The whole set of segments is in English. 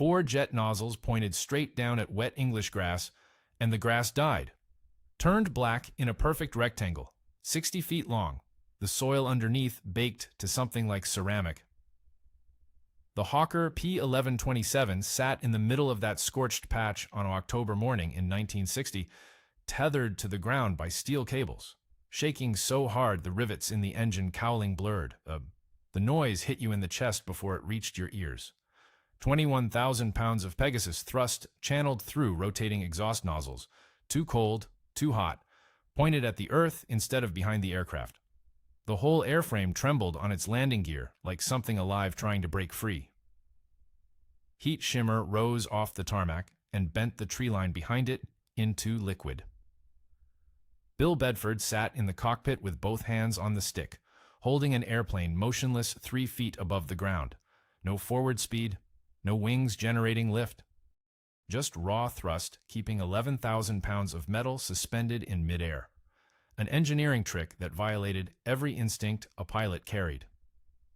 4 jet nozzles pointed straight down at wet English grass, and the grass died. Turned black in a perfect rectangle, 60 feet long, the soil underneath baked to something like ceramic. The Hawker P.1127 sat in the middle of that scorched patch on an October morning in 1960, tethered to the ground by steel cables, shaking so hard the rivets in the engine cowling blurred. The noise hit you in the chest before it reached your ears. 21,000 pounds of Pegasus thrust channeled through rotating exhaust nozzles, too cold, too hot, pointed at the earth instead of behind the aircraft. The whole airframe trembled on its landing gear like something alive trying to break free. Heat shimmer rose off the tarmac and bent the tree line behind it into liquid. Bill Bedford sat in the cockpit with both hands on the stick, holding an airplane motionless 3 feet above the ground. No forward speed, no wings generating lift. Just raw thrust keeping 11,000 pounds of metal suspended in midair. An engineering trick that violated every instinct a pilot carried.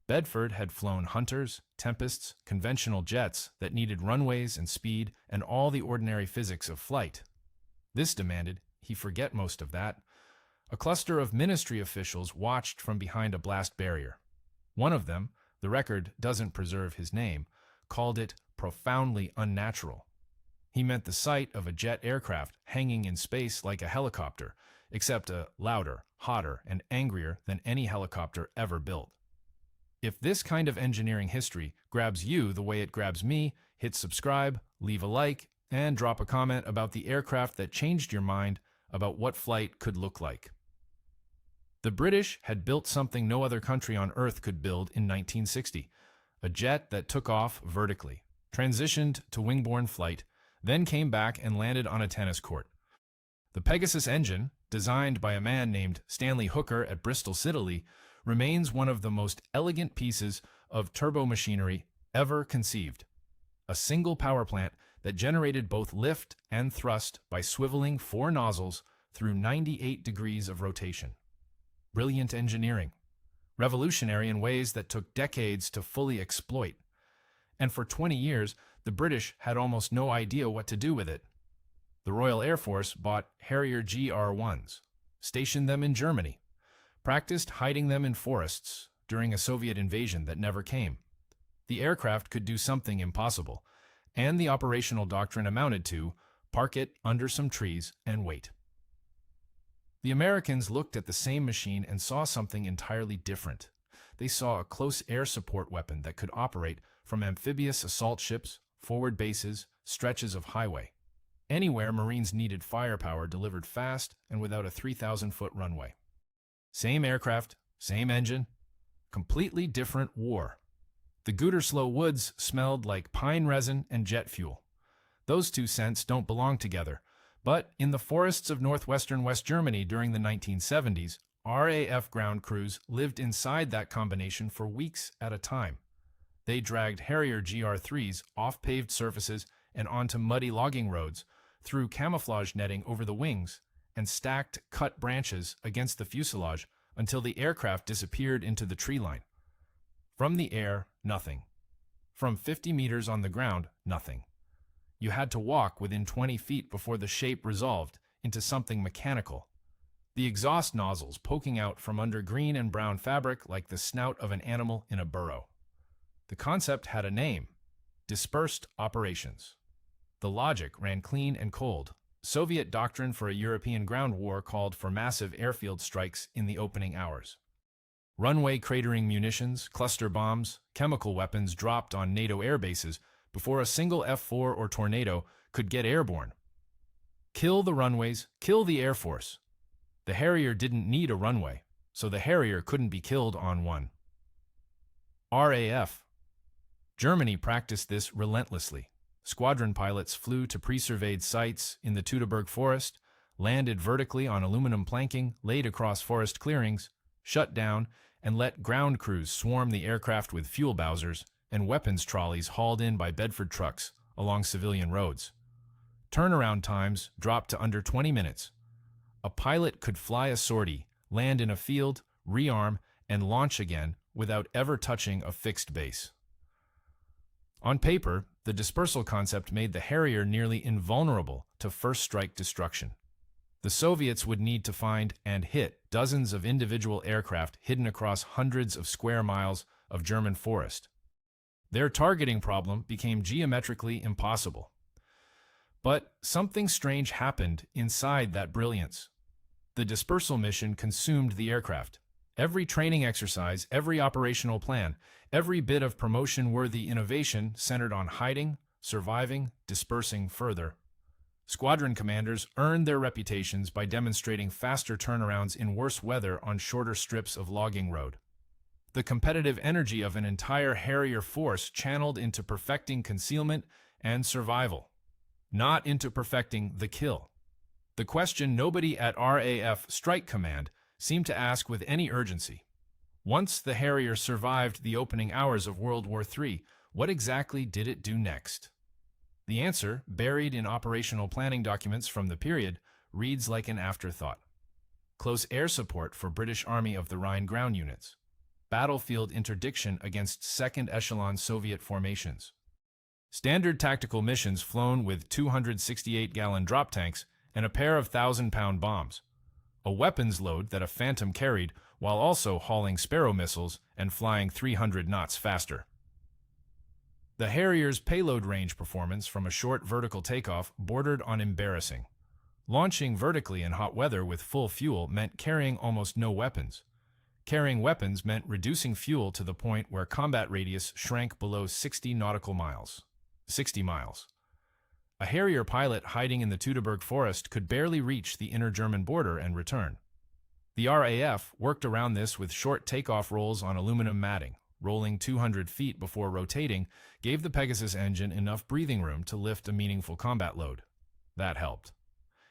Bedford had flown Hunters, Tempests, conventional jets that needed runways and speed and all the ordinary physics of flight. This demanded he forget most of that. A cluster of ministry officials watched from behind a blast barrier. One of them, the record doesn't preserve his name, called it profoundly unnatural. He meant the sight of a jet aircraft hanging in space like a helicopter, except louder, hotter, and angrier than any helicopter ever built. If this kind of engineering history grabs you the way it grabs me, hit subscribe, leave a like, and drop a comment about the aircraft that changed your mind about what flight could look like. The British had built something no other country on Earth could build in 1960, a jet that took off vertically, transitioned to wing-borne flight, then came back and landed on a tennis court. The Pegasus engine, designed by a man named Stanley Hooker at Bristol Siddeley, remains one of the most elegant pieces of turbomachinery ever conceived. A single power plant that generated both lift and thrust by swiveling 4 nozzles through 98 degrees of rotation. Brilliant engineering. Revolutionary in ways that took decades to fully exploit. And for 20 years, the British had almost no idea what to do with it. The Royal Air Force bought Harrier GR1s, stationed them in Germany, practiced hiding them in forests during a Soviet invasion that never came. The aircraft could do something impossible, and the operational doctrine amounted to park it under some trees and wait. The Americans looked at the same machine and saw something entirely different. They saw a close air support weapon that could operate from amphibious assault ships, forward bases, stretches of highway. Anywhere Marines needed firepower delivered fast and without a 3,000-foot runway. Same aircraft, same engine, completely different war. The Gütersloh woods smelled like pine resin and jet fuel. Those two scents don't belong together, but in the forests of northwestern West Germany during the 1970s, RAF ground crews lived inside that combination for weeks at a time. They dragged Harrier GR3s off paved surfaces and onto muddy logging roads, threw camouflage netting over the wings, and stacked cut branches against the fuselage until the aircraft disappeared into the tree line. From the air, nothing. From 50 meters on the ground, nothing. You had to walk within 20 feet before the shape resolved into something mechanical. The exhaust nozzles poking out from under green and brown fabric like the snout of an animal in a burrow. The concept had a name: dispersed operations. The logic ran clean and cold. Soviet doctrine for a European ground war called for massive airfield strikes in the opening hours. Runway cratering munitions, cluster bombs, chemical weapons dropped on NATO air bases before a single F-4 or Tornado could get airborne. Kill the runways, kill the Air Force. The Harrier didn't need a runway, so the Harrier couldn't be killed on one. RAF. Germany practiced this relentlessly. Squadron pilots flew to pre-surveyed sites in the Teutoburg Forest, landed vertically on aluminum planking laid across forest clearings, shut down, and let ground crews swarm the aircraft with fuel Bowsers and weapons trolleys hauled in by Bedford trucks along civilian roads. Turnaround times dropped to under 20 minutes. A pilot could fly a sortie, land in a field, rearm, and launch again without ever touching a fixed base. On paper, the dispersal concept made the Harrier nearly invulnerable to first-strike destruction. The Soviets would need to find and hit dozens of individual aircraft hidden across hundreds of square miles of German forest. Their targeting problem became geometrically impossible. But something strange happened inside that brilliance. The dispersal mission consumed the aircraft. Every training exercise, every operational plan, every bit of promotion-worthy innovation centered on hiding, surviving, dispersing further. Squadron commanders earned their reputations by demonstrating faster turnarounds in worse weather on shorter strips of logging road. The competitive energy of an entire Harrier force channeled into perfecting concealment and survival, not into perfecting the kill. The question nobody at RAF Strike Command seemed to ask with any urgency. Once the Harrier survived the opening hours of World War III, what exactly did it do next? The answer, buried in operational planning documents from the period, reads like an afterthought. Close air support for British Army of the Rhine ground units. Battlefield interdiction against second-echelon Soviet formations. Standard tactical missions flown with 268-gallon drop tanks and a pair of 1,000-pound bombs. A weapons load that a Phantom carried while also hauling Sparrow missiles and flying 300 knots faster. The Harrier's payload range performance from a short vertical takeoff bordered on embarrassing. Launching vertically in hot weather with full fuel meant carrying almost no weapons. Carrying weapons meant reducing fuel to the point where combat radius shrank below 60 nautical miles. 60 miles. A Harrier pilot hiding in the Teutoburg forest could barely reach the inner German border and return. The RAF worked around this with short takeoff rolls on aluminum matting. Rolling 200 feet before rotating gave the Pegasus engine enough breathing room to lift a meaningful combat load. That helped.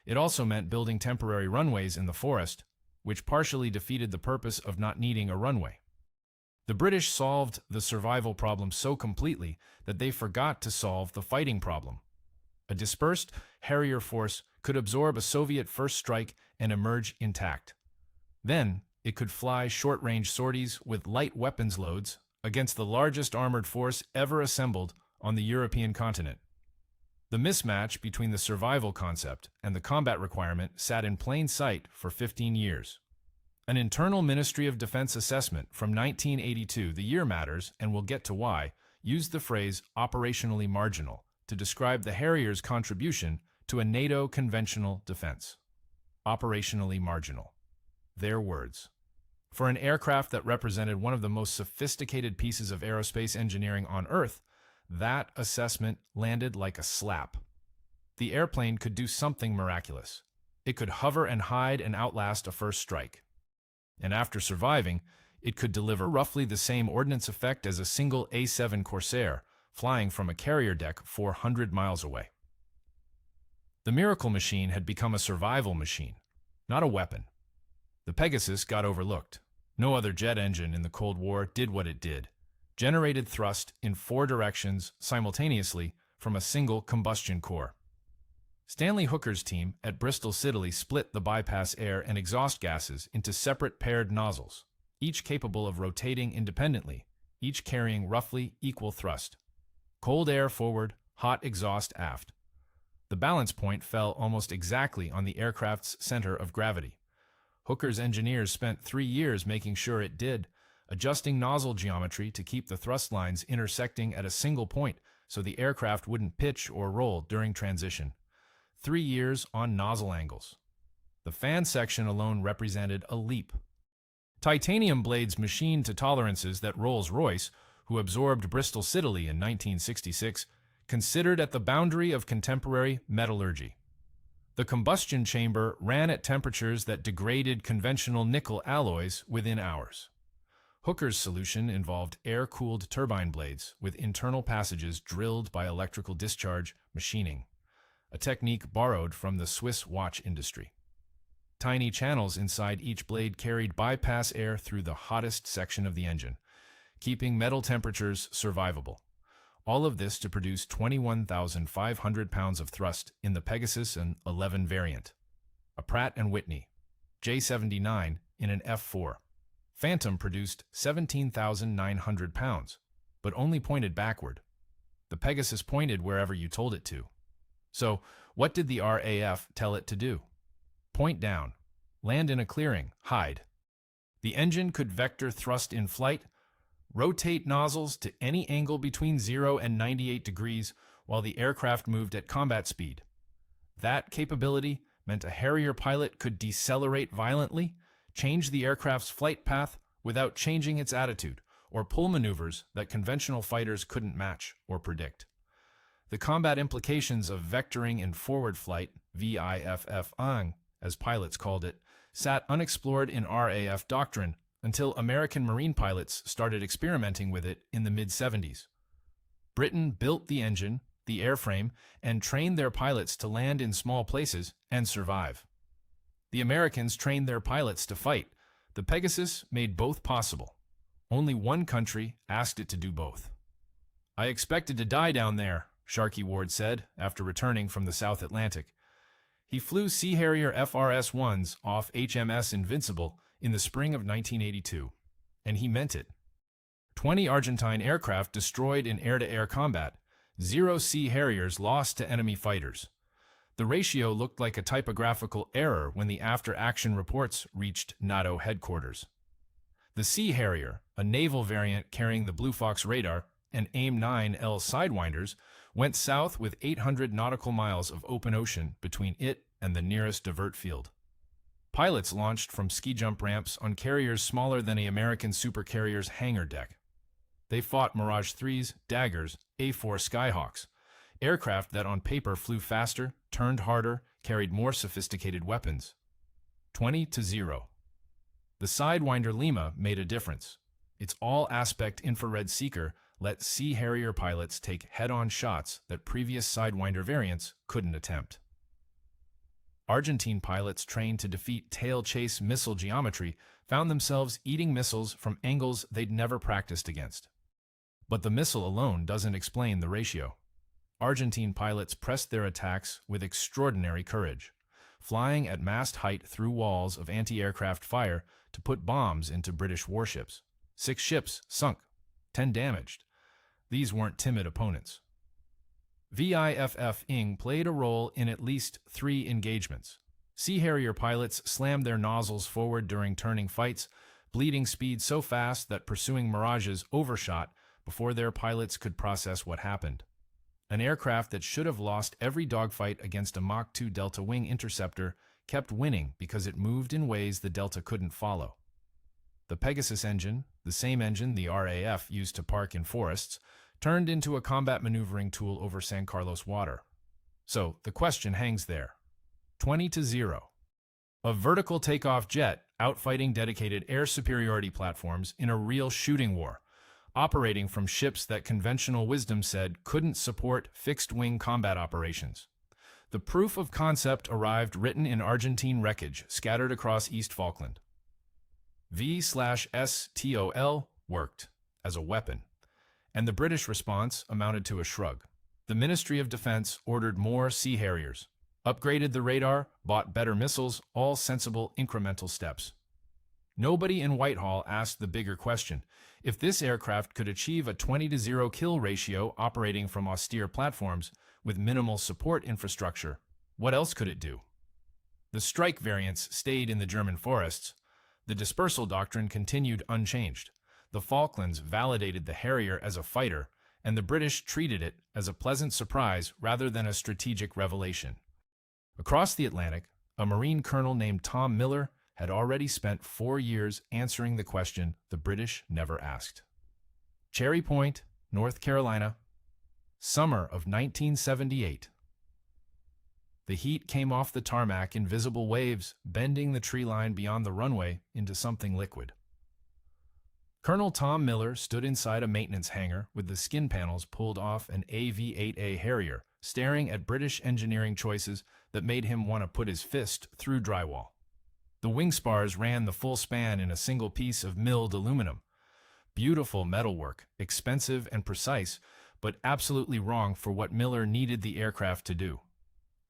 It also meant building temporary runways in the forest, which partially defeated the purpose of not needing a runway. The British solved the survival problem so completely that they forgot to solve the fighting problem. A dispersed Harrier force could absorb a Soviet first strike and emerge intact. Then, it could fly short-range sorties with light weapons loads against the largest armored force ever assembled on the European continent. The mismatch between the survival concept and the combat requirement sat in plain sight for 15 years. An internal Ministry of Defense assessment from 1982, the year matters, and we'll get to why, used the phrase operationally marginal to describe the Harrier's contribution to a NATO conventional defense. Operationally marginal. Their words. For an aircraft that represented one of the most sophisticated pieces of aerospace engineering on Earth, that assessment landed like a slap. The airplane could do something miraculous. It could hover and hide and outlast a first strike. And after surviving, it could deliver roughly the same ordnance effect as a single A-7 Corsair, flying from a carrier deck 400 miles away. The miracle machine had become a survival machine, not a weapon. The Pegasus got overlooked. No other jet engine in the Cold War did what it did. Generated thrust in 4 directions simultaneously from a single combustion core. Stanley Hooker's team at Bristol Siddeley split the bypass air and exhaust gases into separate paired nozzles, each capable of rotating independently, each carrying roughly equal thrust. Cold air forward, hot exhaust aft. The balance point fell almost exactly on the aircraft's center of gravity. Hooker's engineers spent 3 years making sure it did, adjusting nozzle geometry to keep the thrust lines intersecting at a single point so the aircraft wouldn't pitch or roll during transition. 3 years on nozzle angles. The fan section alone represented a leap. Titanium blades machined to tolerances that Rolls-Royce, who absorbed Bristol Siddeley in 1966, considered at the boundary of contemporary metallurgy. The combustion chamber ran at temperatures that degraded conventional nickel alloys within hours. Hooker's solution involved air-cooled turbine blades with internal passages drilled by electrical discharge machining, a technique borrowed from the Swiss watch industry. Tiny channels inside each blade carried bypass air through the hottest section of the engine, keeping metal temperatures survivable. All of this to produce 21,500 pounds of thrust in the Pegasus and 11 variant. A Pratt & Whitney J79 in an F4. Phantom produced 17,900 pounds, but only pointed backward. The Pegasus pointed wherever you told it to. So, what did the RAF tell it to do? Point down. Land in a clearing. Hide. The engine could vector thrust in flight, rotate nozzles to any angle between 0 and 98 degrees while the aircraft moved at combat speed. That capability meant a Harrier pilot could decelerate violently, change the aircraft's flight path without changing its attitude, or pull maneuvers that conventional fighters couldn't match or predict. The combat implications of vectoring in forward flight, VIFF-ing, as pilots called it, sat unexplored in RAF doctrine until American Marine pilots started experimenting with it in the mid-70s. Britain built the engine, the airframe, and trained their pilots to land in small places and survive. The Americans trained their pilots to fight. The Pegasus made both possible. Only one country asked it to do both. "I expected to die down there," Sharkey Ward said after returning from the South Atlantic. He flew Sea Harrier FRS-1s off HMS Invincible in the spring of 1982, and he meant it. 20 Argentine aircraft destroyed in air-to-air combat, 0 Sea Harriers lost to enemy fighters. The ratio looked like a typographical error when the after-action reports reached NATO headquarters. The Sea Harrier, a naval variant carrying the Blue Fox radar and AIM-9L Sidewinders, went south with 800 nautical miles of open ocean between it and the nearest divert field. Pilots launched from ski jump ramps on carriers smaller than an American supercarrier's hangar deck. They fought Mirage 3s, Daggers, A4 Skyhawks, aircraft that on paper flew faster, turned harder, carried more sophisticated weapons. 20-0. The Sidewinder Lima made a difference. Its all-aspect infrared seeker let Sea Harrier pilots take head-on shots that previous Sidewinder variants couldn't attempt. Argentine pilots trained to defeat tail-chase missile geometry found themselves eating missiles from angles they'd never practiced against. But the missile alone doesn't explain the ratio. Argentine pilots pressed their attacks with extraordinary courage, flying at mast height through walls of anti-aircraft fire to put bombs into British warships. 6 ships sunk, 10 damaged. These weren't timid opponents. VIFF-ing played a role in at least 3 engagements. Sea Harrier pilots slammed their nozzles forward during turning fights, bleeding speed so fast that pursuing Mirages overshot before their pilots could process what happened. An aircraft that should have lost every dogfight against a Mach 2 Delta Wing interceptor kept winning because it moved in ways the Delta couldn't follow. The Pegasus engine, the same engine the RAF used to park in forests, turned into a combat maneuvering tool over San Carlos water. So the question hangs there. 20-0. A vertical takeoff jet outfighting dedicated air superiority platforms in a real shooting war, operating from ships that conventional wisdom said couldn't support fixed-wing combat operations. The proof of concept arrived written in Argentine wreckage scattered across East Falkland. V/STOL worked as a weapon, and the British response amounted to a shrug. The Ministry of Defense ordered more Sea Harriers, upgraded the radar, bought better missiles, all sensible incremental steps. Nobody in Whitehall asked the bigger question: if this aircraft could achieve a 20-0 kill ratio operating from austere platforms with minimal support infrastructure, what else could it do? The strike variants stayed in the German forests. The dispersal doctrine continued unchanged. The Falklands validated the Harrier as a fighter, and the British treated it as a pleasant surprise rather than a strategic revelation. Across the Atlantic, a Marine colonel named Tom Miller had already spent 4 years answering the question the British never asked. Cherry Point, North Carolina, summer of 1978. The heat came off the tarmac in visible waves, bending the tree line beyond the runway into something liquid. Colonel Tom Miller stood inside a maintenance hangar with the skin panels pulled off an AV-8A Harrier, staring at British engineering choices that made him want to put his fist through drywall. The wing spars ran the full span in a single piece of milled aluminum. Beautiful metalwork, expensive and precise, but absolutely wrong for what Miller needed the aircraft to do.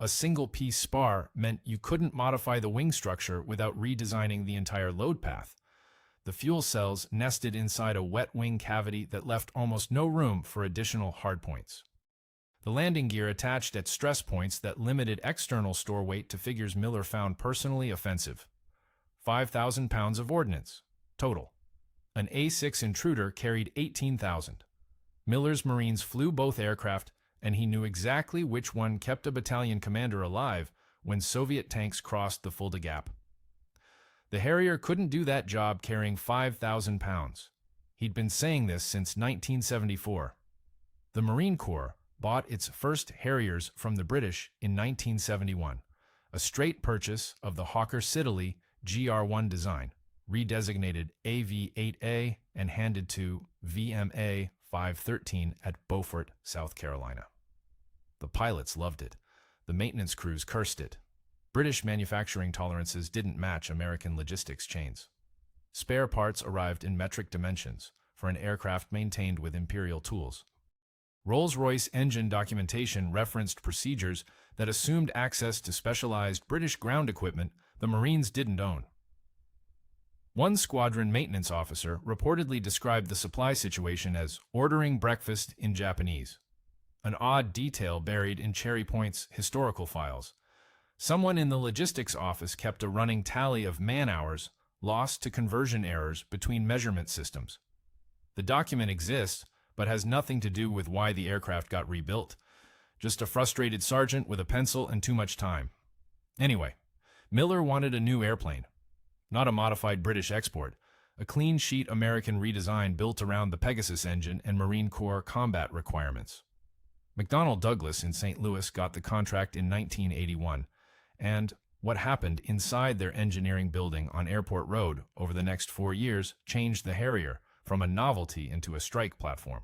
A single-piece spar meant you couldn't modify the wing structure without redesigning the entire load path. The fuel cells nested inside a wet wing cavity that left almost no room for additional hardpoints. The landing gear attached at stress points that limited external store weight to figures Miller found personally offensive. 5,000 pounds of ordnance, total. An A-6 Intruder carried 18,000. Miller's Marines flew both aircraft, and he knew exactly which one kept a battalion commander alive when Soviet tanks crossed the Fulda Gap. The Harrier couldn't do that job carrying 5,000 pounds. He'd been saying this since 1974. The Marine Corps bought its first Harriers from the British in 1971, a straight purchase of the Hawker Siddeley GR1 design, redesignated AV-8A and handed to VMA 513 at Beaufort, South Carolina. The pilots loved it. The maintenance crews cursed it. British manufacturing tolerances didn't match American logistics chains. Spare parts arrived in metric dimensions for an aircraft maintained with imperial tools. Rolls-Royce engine documentation referenced procedures that assumed access to specialized British ground equipment the Marines didn't own. One squadron maintenance officer reportedly described the supply situation as ordering breakfast in Japanese, an odd detail buried in Cherry Point's historical files. Someone in the logistics office kept a running tally of man-hours lost to conversion errors between measurement systems. The document exists, but has nothing to do with why the aircraft got rebuilt. Just a frustrated sergeant with a pencil and too much time. Anyway, Miller wanted a new airplane. Not a modified British export, a clean sheet American redesign built around the Pegasus engine and Marine Corps combat requirements. McDonnell Douglas in St. Louis got the contract in 1981, and what happened inside their engineering building on Airport Road over the next 4 years changed the Harrier from a novelty into a strike platform.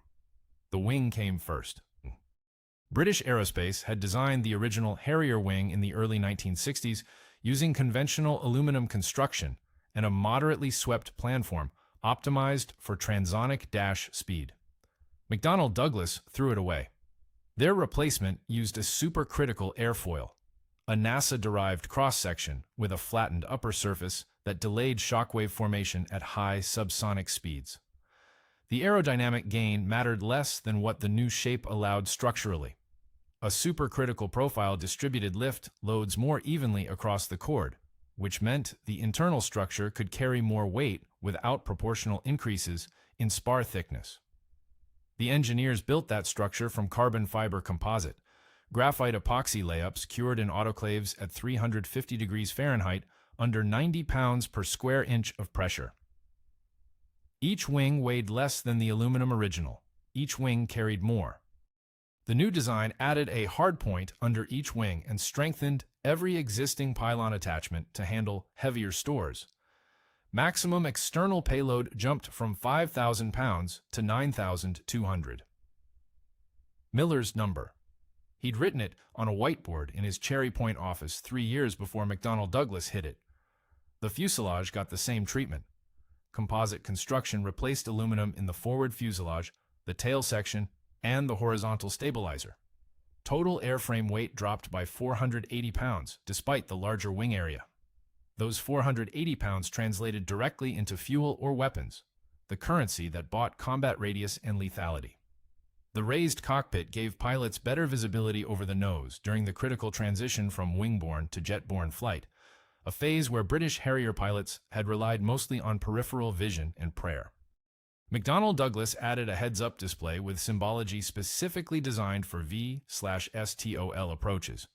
The wing came first. British Aerospace had designed the original Harrier wing in the early 1960s using conventional aluminum construction and a moderately swept planform optimized for transonic dash speed. McDonnell Douglas threw it away. Their replacement used a supercritical airfoil, a NASA-derived cross-section with a flattened upper surface that delayed shockwave formation at high subsonic speeds. The aerodynamic gain mattered less than what the new shape allowed structurally. A supercritical profile distributed lift loads more evenly across the chord, which meant the internal structure could carry more weight without proportional increases in spar thickness. The engineers built that structure from carbon fiber composite, graphite epoxy layups cured in autoclaves at 350 degrees Fahrenheit under 90 pounds per square inch of pressure. Each wing weighed less than the aluminum original. Each wing carried more. The new design added a hardpoint under each wing and strengthened every existing pylon attachment to handle heavier stores. Maximum external payload jumped from 5,000 pounds to 9,200. Miller's number. He'd written it on a whiteboard in his Cherry Point office 3 years before McDonnell Douglas hit it. The fuselage got the same treatment. Composite construction replaced aluminum in the forward fuselage, the tail section, and the horizontal stabilizer. Total airframe weight dropped by 480 pounds, despite the larger wing area. Those 480 pounds translated directly into fuel or weapons, the currency that bought combat radius and lethality. The raised cockpit gave pilots better visibility over the nose during the critical transition from wing-borne to jet-borne flight, a phase where British Harrier pilots had relied mostly on peripheral vision and prayer. McDonnell Douglas added a heads-up display with symbology specifically designed for V/STOL approaches,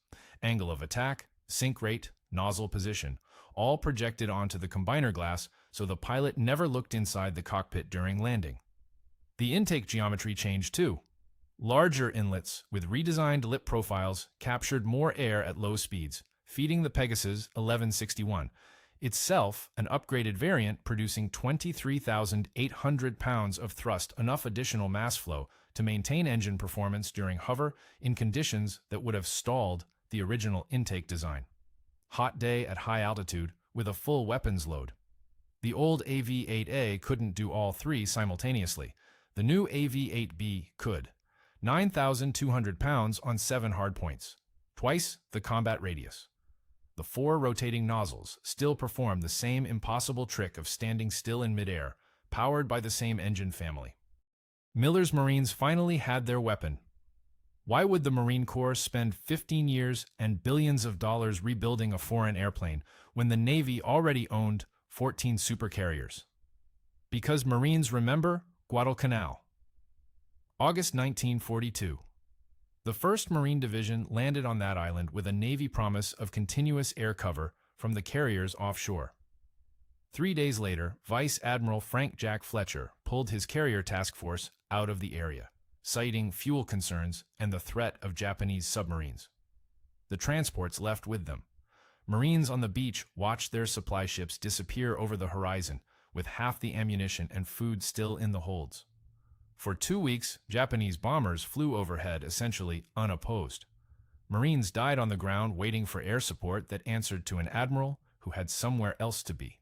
angle of attack, sink rate, nozzle position, all projected onto the combiner glass so the pilot never looked inside the cockpit during landing. The intake geometry changed too. Larger inlets with redesigned lip profiles captured more air at low speeds, feeding the Pegasus 1161, itself an upgraded variant producing 23,800 pounds of thrust, enough additional mass flow to maintain engine performance during hover in conditions that would have stalled the original intake design. Hot day at high altitude with a full weapons load. The old AV-8A couldn't do all three simultaneously. The new AV-8B could. 9,200 pounds on 7 hardpoints, twice the combat radius. The 4 rotating nozzles still perform the same impossible trick of standing still in midair, powered by the same engine family. Miller's Marines finally had their weapon. Why would the Marine Corps spend 15 years and billions of dollars rebuilding a foreign airplane when the Navy already owned 14 supercarriers? Because Marines remember Guadalcanal. August 1942. The 1st Marine Division landed on that island with a Navy promise of continuous air cover from the carriers offshore. 3 days later, Vice Admiral Frank Jack Fletcher pulled his carrier task force out of the area, citing fuel concerns and the threat of Japanese submarines. The transports left with them. Marines on the beach watched their supply ships disappear over the horizon, with half the ammunition and food still in the holds. For 2 weeks, Japanese bombers flew overhead essentially unopposed. Marines died on the ground waiting for air support that answered to an admiral who had somewhere else to be.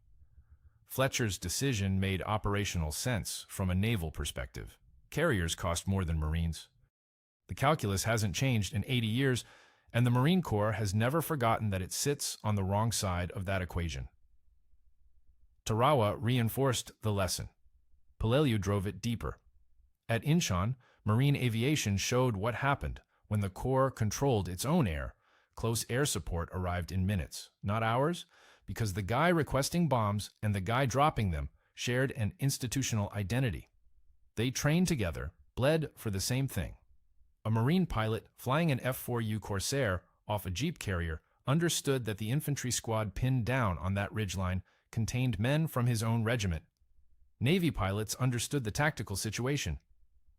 Fletcher's decision made operational sense from a naval perspective. Carriers cost more than Marines. The calculus hasn't changed in 80 years, and the Marine Corps has never forgotten that it sits on the wrong side of that equation. Tarawa reinforced the lesson. Peleliu drove it deeper. At Incheon, Marine aviation showed what happened when the Corps controlled its own air. Close air support arrived in minutes, not hours, because the guy requesting bombs and the guy dropping them shared an institutional identity. They trained together, bled for the same thing. A Marine pilot flying an F-4U Corsair off a Jeep carrier understood that the infantry squad pinned down on that ridgeline contained men from his own regiment. Navy pilots understood the tactical situation.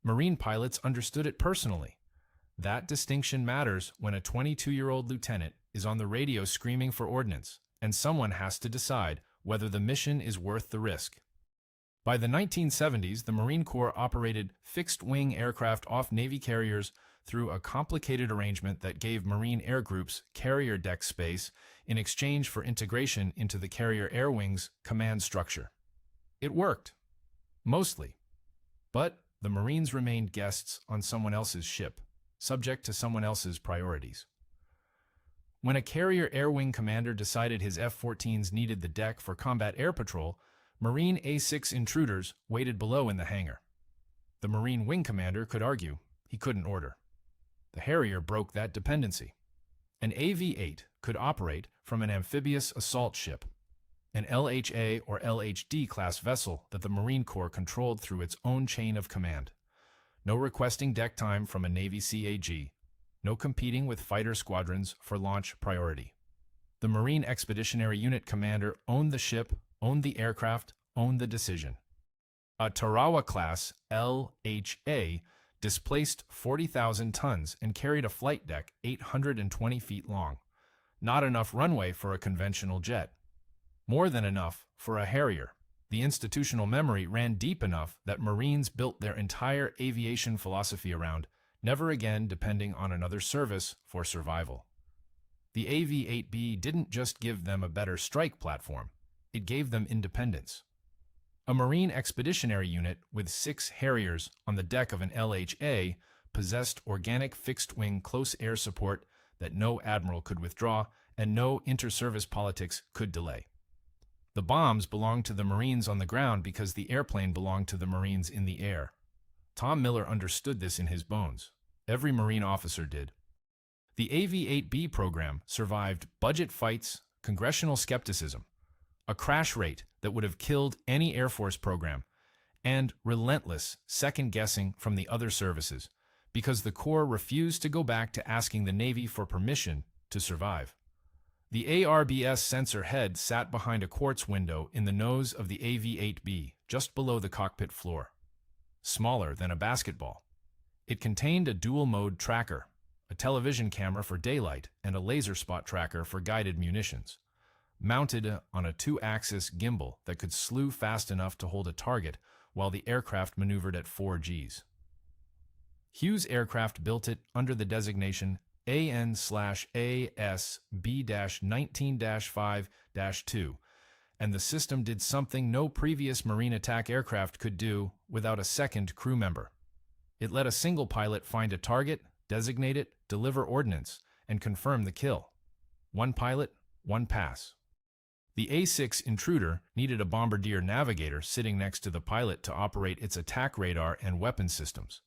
Marine pilots understood it personally. That distinction matters when a 22-year-old lieutenant is on the radio screaming for ordnance, and someone has to decide whether the mission is worth the risk. By the 1970s, the Marine Corps operated fixed-wing aircraft off Navy carriers through a complicated arrangement that gave Marine air groups carrier deck space in exchange for integration into the carrier air wing's command structure. It worked. Mostly. But the Marines remained guests on someone else's ship, subject to someone else's priorities. When a carrier air wing commander decided his F-14s needed the deck for combat air patrol, Marine A-6 intruders waited below in the hangar. The Marine wing commander could argue he couldn't order. The Harrier broke that dependency. An AV-8 could operate from an amphibious assault ship, an LHA or LHD class vessel that the Marine Corps controlled through its own chain of command. No requesting deck time from a Navy CAG. No competing with fighter squadrons for launch priority. The Marine Expeditionary Unit commander owned the ship, owned the aircraft, owned the decision. A Tarawa-class LHA displaced 40,000 tons and carried a flight deck 820 feet long. Not enough runway for a conventional jet. More than enough for a Harrier. The institutional memory ran deep enough that Marines built their entire aviation philosophy around never again depending on another service for survival. The AV-8B didn't just give them a better strike platform, it gave them independence. A Marine Expeditionary Unit with 6 Harriers on the deck of an LHA possessed organic fixed-wing close air support that no admiral could withdraw and no inter-service politics could delay. The bombs belonged to the Marines on the ground because the airplane belonged to the Marines in the air. Tom Miller understood this in his bones. Every Marine officer did. The AV-8B program survived budget fights, congressional skepticism, a crash rate that would have killed any Air Force program, and relentless second-guessing from the other services, because the Corps refused to go back to asking the Navy for permission to survive. The ARBS sensor head sat behind a quartz window in the nose of the AV-8B, just below the cockpit floor. Smaller than a basketball. It contained a dual-mode tracker, a television camera for daylight and a laser spot tracker for guided munitions, mounted on a 2-axis gimbal that could slew fast enough to hold a target while the aircraft maneuvered at 4 Gs. Hughes Aircraft built it under the designation AN/AS-B-19-5-2, and the system did something no previous Marine attack aircraft could do without a second crew member. It let a single pilot find a target, designate it, deliver ordnance, and confirm the kill. One pilot, one pass. The A-6 Intruder needed a bombardier navigator sitting next to the pilot to operate its attack radar and weapon systems.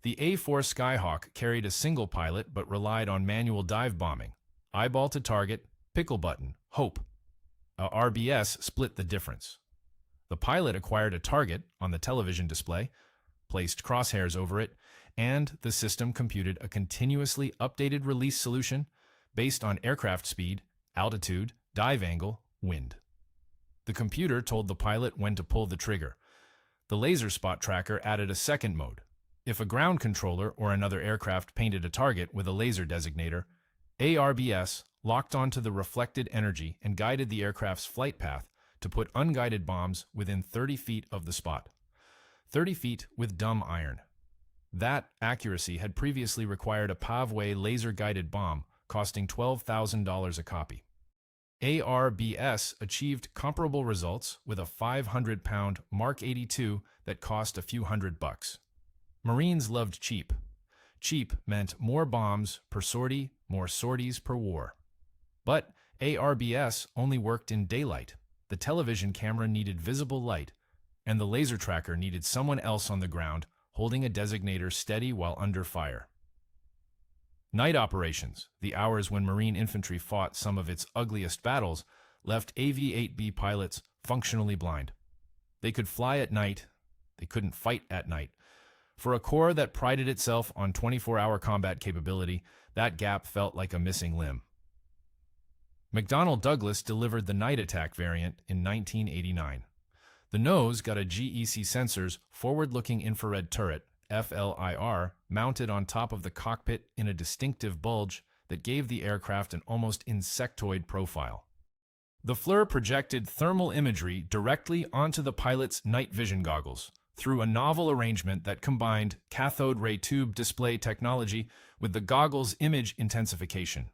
The A4 Skyhawk carried a single pilot but relied on manual dive bombing. Eyeball to target, pickle button, hope. A RBS split the difference. The pilot acquired a target on the television display, placed crosshairs over it, and the system computed a continuously updated release solution based on aircraft speed, altitude, dive angle, wind. The computer told the pilot when to pull the trigger. The laser spot tracker added a second mode. If a ground controller or another aircraft painted a target with a laser designator, ARBS locked onto the reflected energy and guided the aircraft's flight path to put unguided bombs within 30 feet of the spot. 30 feet with dumb iron. That accuracy had previously required a Pavway laser-guided bomb costing $12,000 a copy. ARBS achieved comparable results with a 500-pound Mark 82 that cost a few $100. Marines loved cheap. Cheap meant more bombs per sortie, more sorties per war. But ARBS only worked in daylight. The television camera needed visible light, and the laser tracker needed someone else on the ground holding a designator steady while under fire. Night operations, the hours when Marine infantry fought some of its ugliest battles, left AV-8B pilots functionally blind. They could fly at night, they couldn't fight at night. For a corps that prided itself on 24-hour combat capability, that gap felt like a missing limb. McDonnell Douglas delivered the night attack variant in 1989. The nose got a GEC Sensors forward-looking infrared turret, FLIR, mounted on top of the cockpit in a distinctive bulge that gave the aircraft an almost insectoid profile. The FLIR projected thermal imagery directly onto the pilot's night vision goggles through a novel arrangement that combined cathode ray tube display technology with the goggles' image intensification.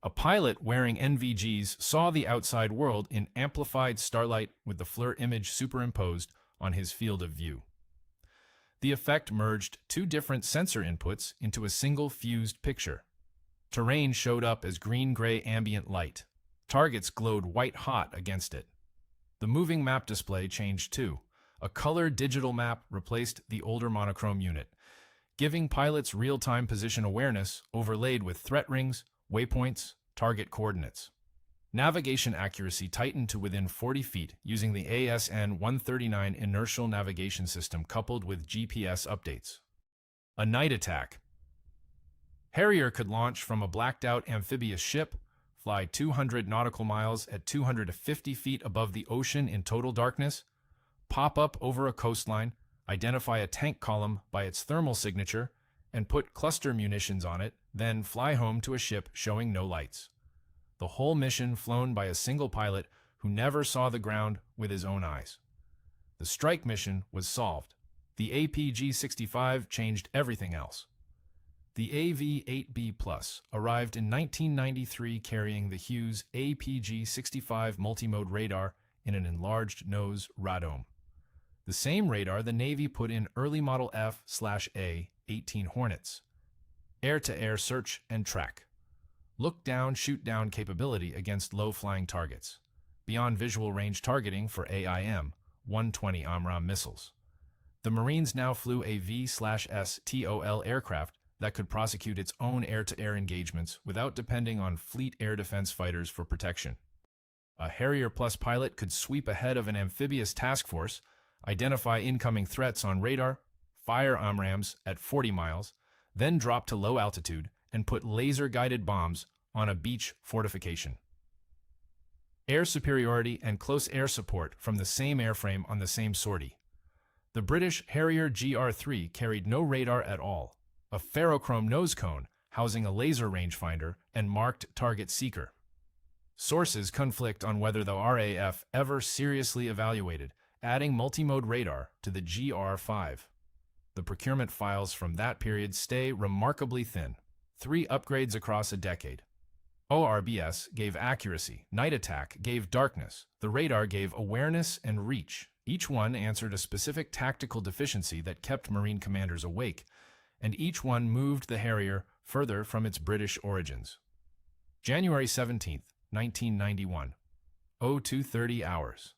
A pilot wearing NVGs saw the outside world in amplified starlight with the FLIR image superimposed on his field of view. The effect merged two different sensor inputs into a single fused picture. Terrain showed up as green-gray ambient light. Targets glowed white-hot against it. The moving map display changed too. A color digital map replaced the older monochrome unit, giving pilots real-time position awareness overlaid with threat rings, waypoints, target coordinates. Navigation accuracy tightened to within 40 feet using the ASN-139 inertial navigation system coupled with GPS updates. A night attack. Harrier could launch from a blacked-out amphibious ship, fly 200 nautical miles at 250 feet above the ocean in total darkness, pop up over a coastline, identify a tank column by its thermal signature, and put cluster munitions on it, then fly home to a ship showing no lights. The whole mission flown by a single pilot who never saw the ground with his own eyes. The strike mission was solved. The APG-65 changed everything else. The AV-8B Plus arrived in 1993 carrying the Hughes APG-65 multimode radar in an enlarged nose radome. The same radar the Navy put in early Model F/A-18 Hornets. Air-to-air search and track. Look-down, shoot-down capability against low-flying targets. Beyond visual range targeting for AIM-120 AMRAAM missiles. The Marines now flew a V/STOL aircraft that could prosecute its own air-to-air engagements without depending on fleet air defense fighters for protection. A Harrier Plus pilot could sweep ahead of an amphibious task force, identify incoming threats on radar, fire AMRAAMs at 40 miles, then drop to low altitude and put laser-guided bombs on a beach fortification. Air superiority and close air support from the same airframe on the same sortie. The British Harrier GR3 carried no radar at all, a ferrochrome nose cone housing a laser rangefinder and marked target seeker. Sources conflict on whether the RAF ever seriously evaluated adding multimode radar to the GR5. The procurement files from that period stay remarkably thin. 3 upgrades across a decade. ORBS gave accuracy, night attack gave darkness, the radar gave awareness and reach. Each one answered a specific tactical deficiency that kept Marine commanders awake, and each one moved the Harrier further from its British origins. January 17, 1991, 0230 hours.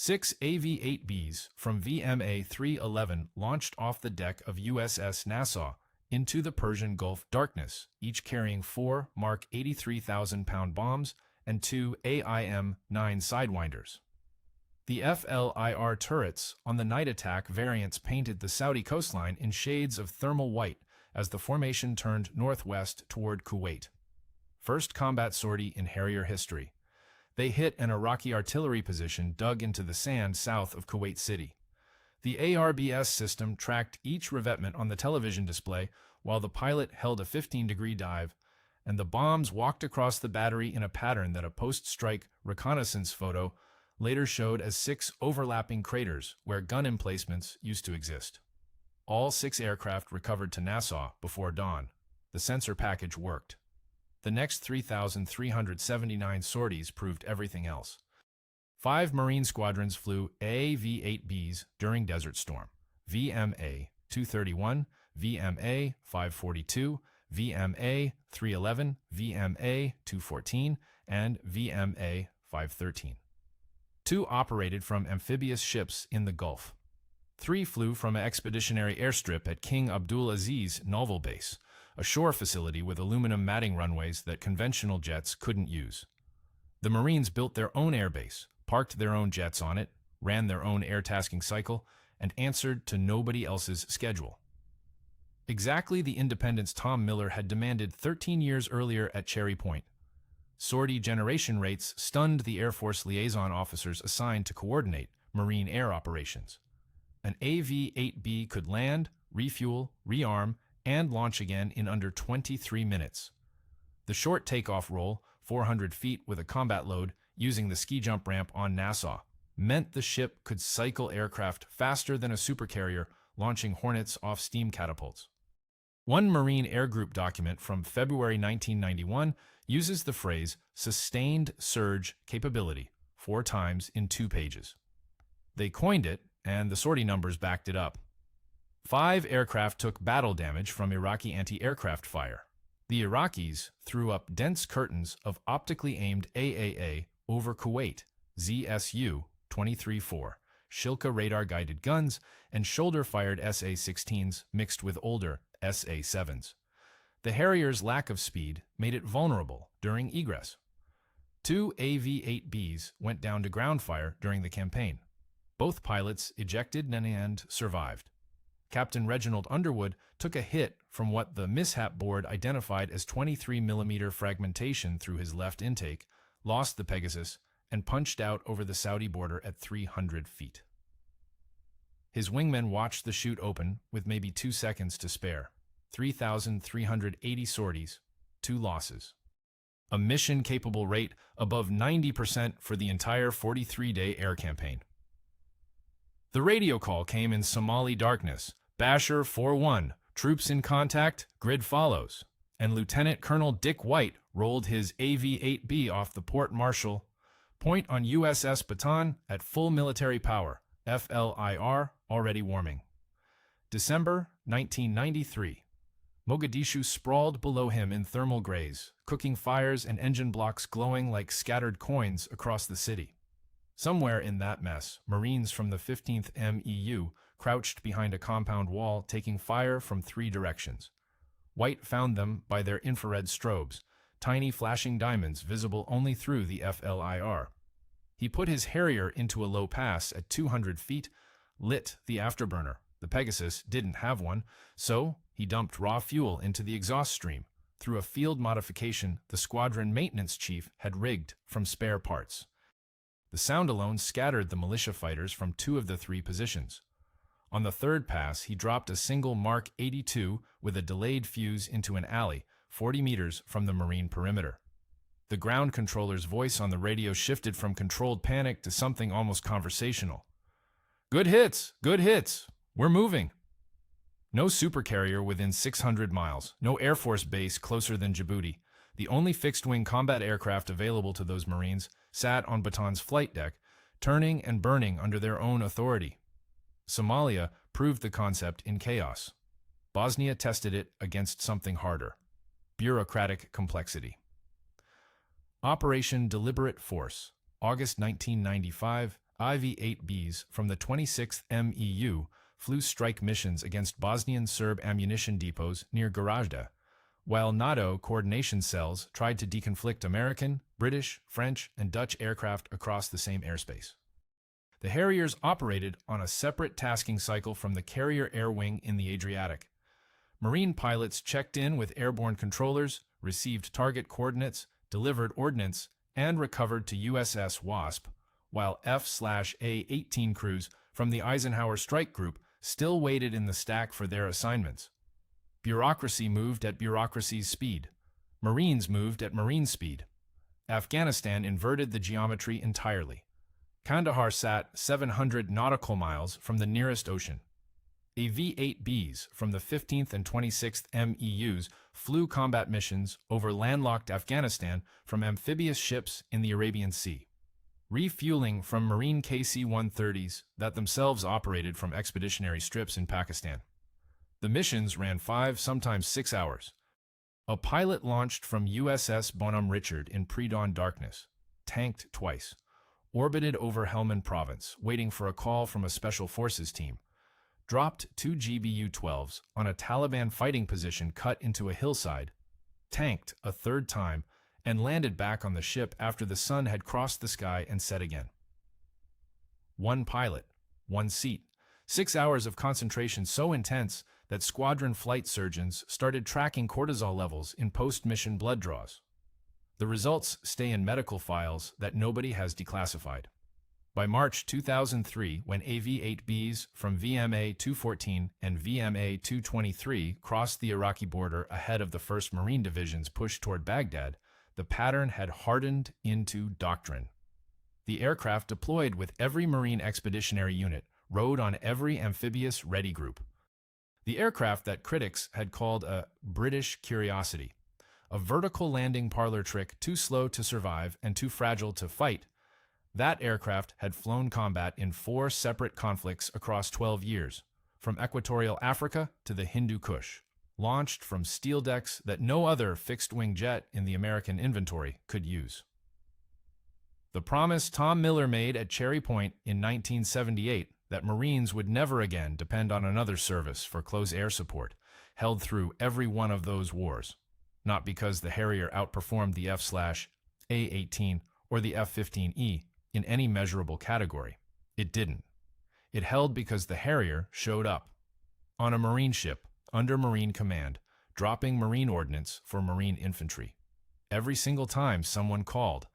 6 AV-8Bs from VMA-311 launched off the deck of USS Nassau into the Persian Gulf darkness, each carrying 4 Mark 83,000-pound bombs and 2 AIM-9 Sidewinders. The FLIR turrets on the night attack variants painted the Saudi coastline in shades of thermal white as the formation turned northwest toward Kuwait. First combat sortie in Harrier history. They hit an Iraqi artillery position dug into the sand south of Kuwait City. The ARBS system tracked each revetment on the television display while the pilot held a 15-degree dive, and the bombs walked across the battery in a pattern that a post-strike reconnaissance photo later showed as 6 overlapping craters where gun emplacements used to exist. All 6 aircraft recovered to Nassau before dawn. The sensor package worked. The next 3,379 sorties proved everything else. 5 Marine squadrons flew AV-8Bs during Desert Storm: VMA-231, VMA-542, VMA-311, VMA-214, and VMA-513. 2 operated from amphibious ships in the Gulf. 3 flew from an expeditionary airstrip at King Abdul Aziz Naval Base, a shore facility with aluminum matting runways that conventional jets couldn't use. The Marines built their own airbase, parked their own jets on it, ran their own air tasking cycle, and answered to nobody else's schedule. Exactly the independence Tom Miller had demanded 13 years earlier at Cherry Point. Sortie generation rates stunned the Air Force liaison officers assigned to coordinate Marine air operations. An AV-8B could land, refuel, rearm, and launch again in under 23 minutes. The short takeoff roll, 400 feet with a combat load, using the ski jump ramp on Nassau, meant the ship could cycle aircraft faster than a supercarrier, launching Hornets off steam catapults. One Marine Air Group document from February 1991 uses the phrase sustained surge capability 4 times in 2 pages. They coined it, and the sortie numbers backed it up. 5 aircraft took battle damage from Iraqi anti-aircraft fire. The Iraqis threw up dense curtains of optically aimed AAA over Kuwait, ZSU-23-4, Shilka radar-guided guns, and shoulder-fired SA-16s mixed with older SA-7s. The Harrier's lack of speed made it vulnerable during egress. 2 AV-8Bs went down to ground fire during the campaign. Both pilots ejected and survived. Captain Reginald Underwood took a hit from what the mishap board identified as 23mm fragmentation through his left intake, lost the Pegasus, and punched out over the Saudi border at 300 feet. His wingmen watched the chute open with maybe 2 seconds to spare. 3,380 sorties, 2 losses. A mission-capable rate above 90% for the entire 43-day air campaign. The radio call came in Somali darkness. Basher 4-1, troops in contact, grid follows. And Lieutenant Colonel Dick White rolled his AV-8B off the port marshal point on USS Bataan at full military power, FLIR already warming. December 1993. Mogadishu sprawled below him in thermal grays, cooking fires and engine blocks glowing like scattered coins across the city. Somewhere in that mess, Marines from the 15th MEU crouched behind a compound wall taking fire from 3 directions. White found them by their infrared strobes, tiny flashing diamonds visible only through the FLIR. He put his Harrier into a low pass at 200 feet, lit the afterburner. The Pegasus didn't have one, so he dumped raw fuel into the exhaust stream through a field modification the squadron maintenance chief had rigged from spare parts. The sound alone scattered the militia fighters from 2 of the 3 positions. On the 3rd pass, he dropped a single Mark 82 with a delayed fuse into an alley 40 meters from the Marine perimeter. The ground controller's voice on the radio shifted from controlled panic to something almost conversational. Good hits! Good hits! We're moving!" No supercarrier within 600 miles, no Air Force base closer than Djibouti. The only fixed-wing combat aircraft available to those Marines sat on Bataan's flight deck, turning and burning under their own authority. Somalia proved the concept in chaos. Bosnia tested it against something harder: bureaucratic complexity. Operation Deliberate Force, August 1995, AV-8Bs from the 26th MEU flew strike missions against Bosnian Serb ammunition depots near Gorazde, while NATO coordination cells tried to deconflict American, British, French, and Dutch aircraft across the same airspace. The Harriers operated on a separate tasking cycle from the carrier air wing in the Adriatic. Marine pilots checked in with airborne controllers, received target coordinates, delivered ordnance, and recovered to USS Wasp, while F/A-18 crews from the Eisenhower Strike Group still waited in the stack for their assignments. Bureaucracy moved at bureaucracy's speed. Marines moved at marine speed. Afghanistan inverted the geometry entirely. Kandahar sat 700 nautical miles from the nearest ocean. AV-8Bs from the 15th and 26th MEUs flew combat missions over landlocked Afghanistan from amphibious ships in the Arabian Sea, refueling from Marine KC-130s that themselves operated from expeditionary strips in Pakistan. The missions ran 5, sometimes 6 hours. A pilot launched from USS Bonhomme Richard in pre-dawn darkness, tanked twice, orbited over Helmand Province, waiting for a call from a Special Forces team, dropped 2 GBU-12s on a Taliban fighting position cut into a hillside, tanked a third time, and landed back on the ship after the sun had crossed the sky and set again. One pilot, one seat, 6 hours of concentration so intense that squadron flight surgeons started tracking cortisol levels in post-mission blood draws. The results stay in medical files that nobody has declassified. By March 2003, when AV-8Bs from VMA-214 and VMA-223 crossed the Iraqi border ahead of the 1st Marine Division's push toward Baghdad, the pattern had hardened into doctrine. The aircraft deployed with every Marine Expeditionary Unit rode on every amphibious ready group. The aircraft that critics had called a British curiosity, a vertical landing parlor trick too slow to survive and too fragile to fight, that aircraft had flown combat in 4 separate conflicts across 12 years, from equatorial Africa to the Hindu Kush, launched from steel decks that no other fixed-wing jet in the American inventory could use. The promise Tom Miller made at Cherry Point in 1978 that Marines would never again depend on another service for close air support held through every one of those wars, not because the Harrier outperformed the F/A-18 or the F-15E in any measurable category. It didn't. It held because the Harrier showed up on a Marine ship under Marine command, dropping Marine ordnance for Marine infantry. Every single time someone called,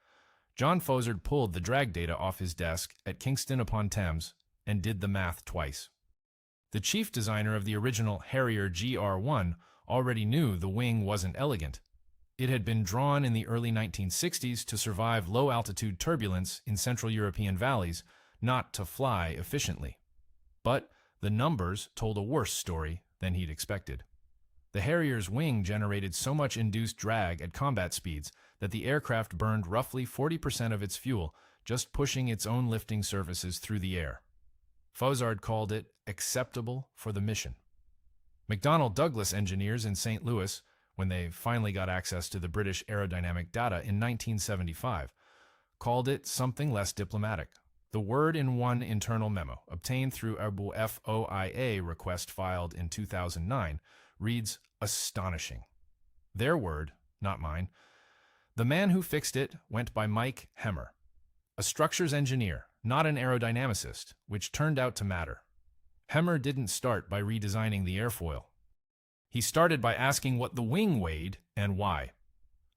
John Fozard pulled the drag data off his desk at Kingston-upon-Thames and did the math twice. The chief designer of the original Harrier GR1 already knew the wing wasn't elegant. It had been drawn in the early 1960s to survive low-altitude turbulence in Central European valleys, not to fly efficiently. But the numbers told a worse story than he'd expected. The Harrier's wing generated so much induced drag at combat speeds that the aircraft burned roughly 40% of its fuel just pushing its own lifting surfaces through the air. Fozard called it acceptable for the mission. McDonnell Douglas engineers in St. Louis, when they finally got access to the British aerodynamic data in 1975, called it something less diplomatic. The word in one internal memo, obtained through a FOIA request filed in 2009, reads astonishing. Their word, not mine. The man who fixed it went by Mike Hemmer, a structures engineer, not an aerodynamicist, which turned out to matter. Hemmer didn't start by redesigning the airfoil. He started by asking what the wing weighed and why.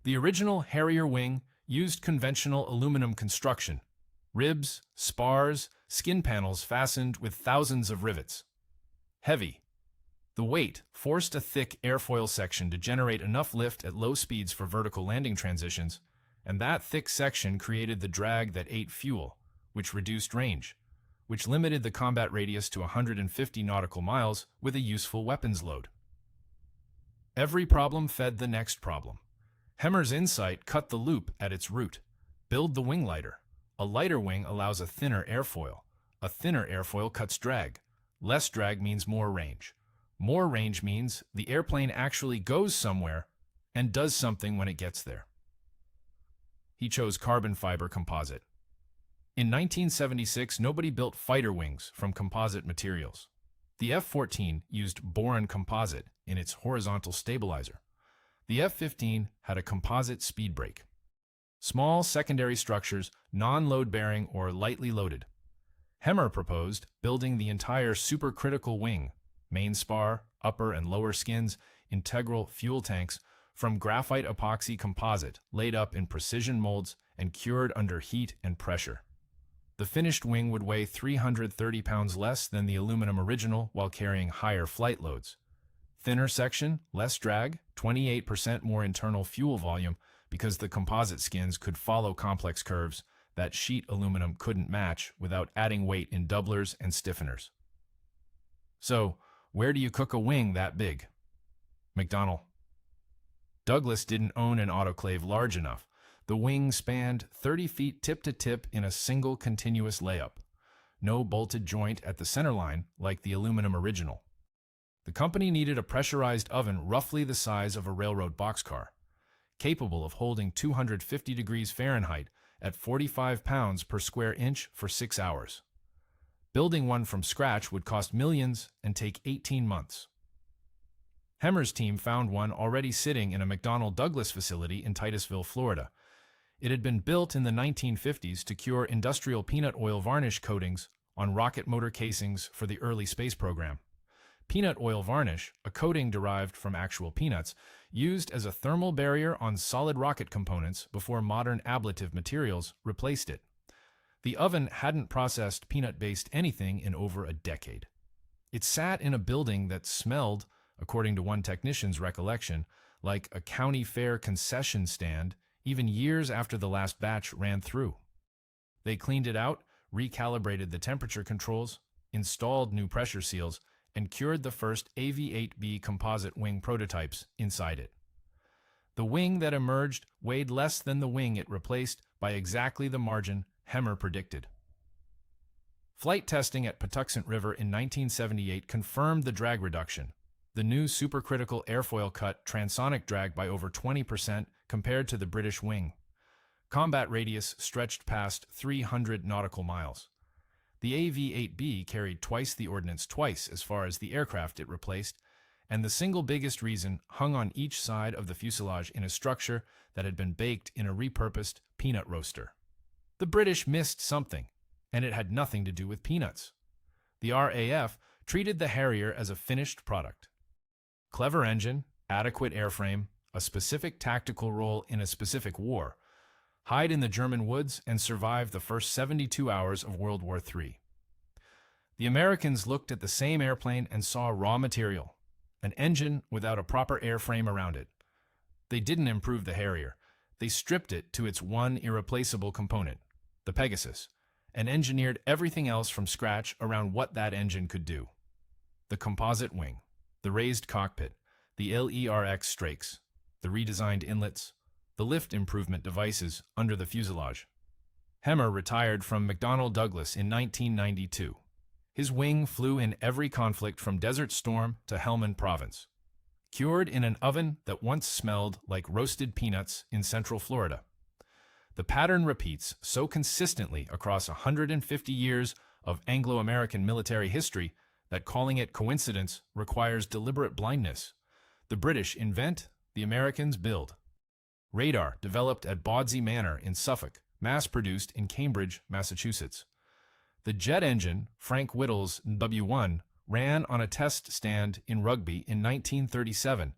The original Harrier wing used conventional aluminum construction, ribs, spars, skin panels fastened with thousands of rivets. Heavy. The weight forced a thick airfoil section to generate enough lift at low speeds for vertical landing transitions, and that thick section created the drag that ate fuel, which reduced range, which limited the combat radius to 150 nautical miles with a useful weapons load. Every problem fed the next problem. Hemmer's insight cut the loop at its root. Build the wing lighter. A lighter wing allows a thinner airfoil. A thinner airfoil cuts drag. Less drag means more range. More range means the airplane actually goes somewhere and does something when it gets there. He chose carbon fiber composite. In 1976, nobody built fighter wings from composite materials. The F-14 used boron composite in its horizontal stabilizer. The F-15 had a composite speed brake. Small secondary structures, non-load-bearing or lightly loaded. Hemmer proposed building the entire supercritical wing, main spar, upper and lower skins, integral fuel tanks, from graphite epoxy composite laid up in precision molds and cured under heat and pressure. The finished wing would weigh 330 pounds less than the aluminum original while carrying higher flight loads. Thinner section, less drag, 28% more internal fuel volume because the composite skins could follow complex curves that sheet aluminum couldn't match without adding weight in doublers and stiffeners. So, where do you cook a wing that big? McDonnell Douglas didn't own an autoclave large enough. The wing spanned 30 feet tip to tip in a single continuous layup. No bolted joint at the center line like the aluminum original. The company needed a pressurized oven roughly the size of a railroad boxcar, capable of holding 250 degrees Fahrenheit at 45 pounds per square inch for 6 hours. Building one from scratch would cost millions and take 18 months. Hemmer's team found one already sitting in a McDonnell Douglas facility in Titusville, Florida. It had been built in the 1950s to cure industrial peanut oil varnish coatings on rocket motor casings for the early space program. Peanut oil varnish, a coating derived from actual peanuts, used as a thermal barrier on solid rocket components before modern ablative materials replaced it. The oven hadn't processed peanut-based anything in over a decade. It sat in a building that smelled, according to one technician's recollection, like a county fair concession stand even years after the last batch ran through. They cleaned it out, recalibrated the temperature controls, installed new pressure seals, and cured the first AV-8B composite wing prototypes inside it. The wing that emerged weighed less than the wing it replaced by exactly the margin Hemmer predicted. Flight testing at Patuxent River in 1978 confirmed the drag reduction. The new supercritical airfoil cut transonic drag by over 20% compared to the British wing. Combat radius stretched past 300 nautical miles. The AV-8B carried twice the ordnance twice as far as the aircraft it replaced, and the single biggest reason hung on each side of the fuselage in a structure that had been baked in a repurposed peanut roaster. The British missed something, and it had nothing to do with peanuts. The RAF treated the Harrier as a finished product. Clever engine, adequate airframe, a specific tactical role in a specific war, hide in the German woods and survive the first 72 hours of World War III. The Americans looked at the same airplane and saw raw material, an engine without a proper airframe around it. They didn't improve the Harrier. They stripped it to its one irreplaceable component, the Pegasus, and engineered everything else from scratch around what that engine could do. The composite wing, the raised cockpit, the LERX strakes, the redesigned inlets, the lift improvement devices under the fuselage. Hemmer retired from McDonnell Douglas in 1992. His wing flew in every conflict from Desert Storm to Helmand Province, cured in an oven that once smelled like roasted peanuts in Central Florida. The pattern repeats so consistently across 150 years of Anglo-American military history that calling it coincidence requires deliberate blindness. The British invent, the Americans build. Radar developed at Bawdsey Manor in Suffolk, mass-produced in Cambridge, Massachusetts. The jet engine, Frank Whittle's W1, ran on a test stand in Rugby in 1937,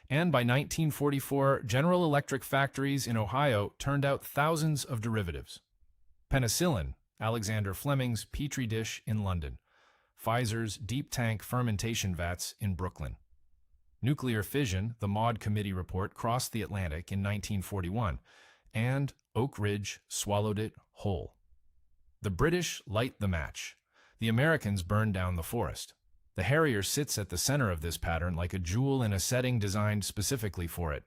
and by 1944, General Electric factories in Ohio turned out thousands of derivatives. Penicillin, Alexander Fleming's Petri dish in London. Pfizer's deep tank fermentation vats in Brooklyn. Nuclear fission, the Maud Committee report, crossed the Atlantic in 1941, and Oak Ridge swallowed it whole. The British light the match. The Americans burn down the forest. The Harrier sits at the center of this pattern like a jewel in a setting designed specifically for it.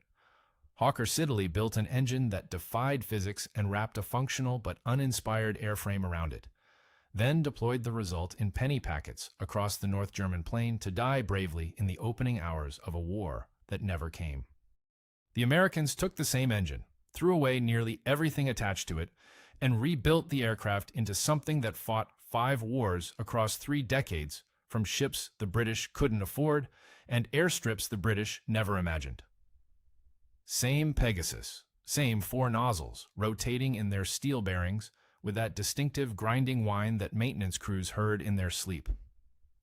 Hawker Siddeley built an engine that defied physics and wrapped a functional but uninspired airframe around it, then deployed the result in penny packets across the North German plain to die bravely in the opening hours of a war that never came. The Americans took the same engine, threw away nearly everything attached to it, and rebuilt the aircraft into something that fought 5 wars across 3 decades, from ships the British couldn't afford and airstrips the British never imagined. Same Pegasus, same 4 nozzles, rotating in their steel bearings, with that distinctive grinding whine that maintenance crews heard in their sleep.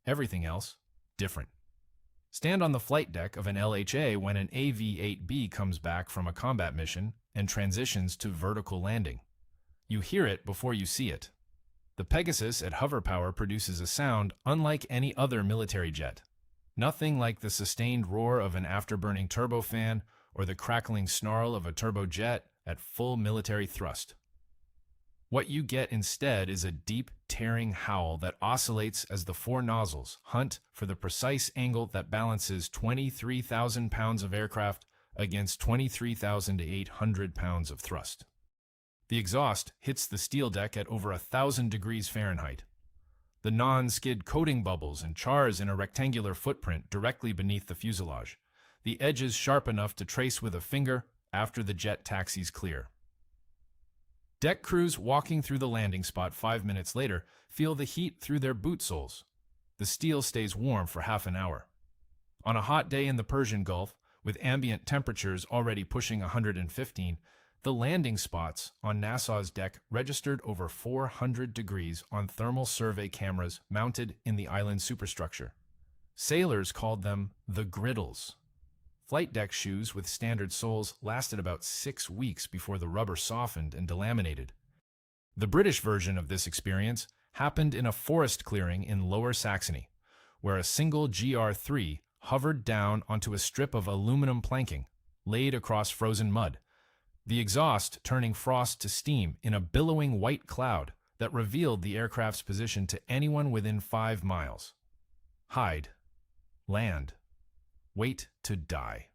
Everything else, different. Stand on the flight deck of an LHA when an AV-8B comes back from a combat mission and transitions to vertical landing. You hear it before you see it. The Pegasus at hover power produces a sound unlike any other military jet. Nothing like the sustained roar of an afterburning turbofan or the crackling snarl of a turbojet at full military thrust. What you get instead is a deep, tearing howl that oscillates as the 4 nozzles hunt for the precise angle that balances 23,000 pounds of aircraft against 23,800 pounds of thrust. The exhaust hits the steel deck at over 1,000 degrees Fahrenheit. The non-skid coating bubbles and chars in a rectangular footprint directly beneath the fuselage, the edges sharp enough to trace with a finger after the jet taxis clear. Deck crews walking through the landing spot 5 minutes later feel the heat through their boot soles. The steel stays warm for half an hour. On a hot day in the Persian Gulf, with ambient temperatures already pushing 115, the landing spots on Nassau's deck registered over 400 degrees on thermal survey cameras mounted in the island superstructure. Sailors called them the griddles. Flight deck shoes with standard soles lasted about 6 weeks before the rubber softened and delaminated. The British version of this experience happened in a forest clearing in Lower Saxony, where a single GR3 hovered down onto a strip of aluminum planking, laid across frozen mud, the exhaust turning frost to steam in a billowing white cloud that revealed the aircraft's position to anyone within 5 miles. Hide. Land. Wait to die.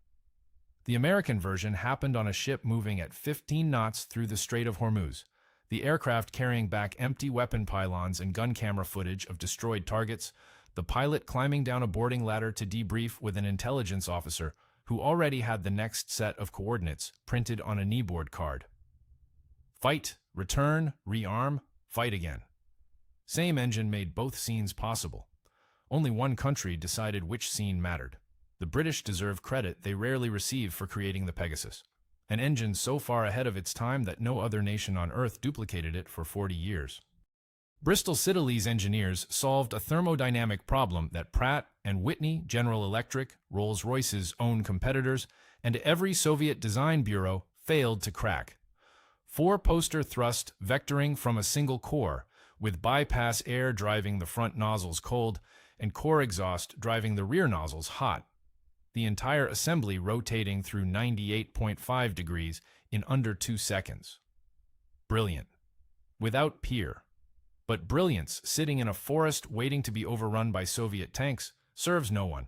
The American version happened on a ship moving at 15 knots through the Strait of Hormuz, the aircraft carrying back empty weapon pylons and gun camera footage of destroyed targets, the pilot climbing down a boarding ladder to debrief with an intelligence officer who already had the next set of coordinates printed on a kneeboard card. Fight, return, rearm, fight again. Same engine made both scenes possible. Only one country decided which scene mattered. The British deserve credit they rarely receive for creating the Pegasus, an engine so far ahead of its time that no other nation on Earth duplicated it for 40 years. Bristol Siddeley's engineers solved a thermodynamic problem that Pratt and Whitney, General Electric, Rolls-Royce's own competitors, and every Soviet design bureau failed to crack. 4-poster thrust vectoring from a single core, with bypass air driving the front nozzles cold and core exhaust driving the rear nozzles hot. The entire assembly rotating through 98.5 degrees in under 2 seconds. Brilliant. Without peer. But brilliance sitting in a forest waiting to be overrun by Soviet tanks serves no one.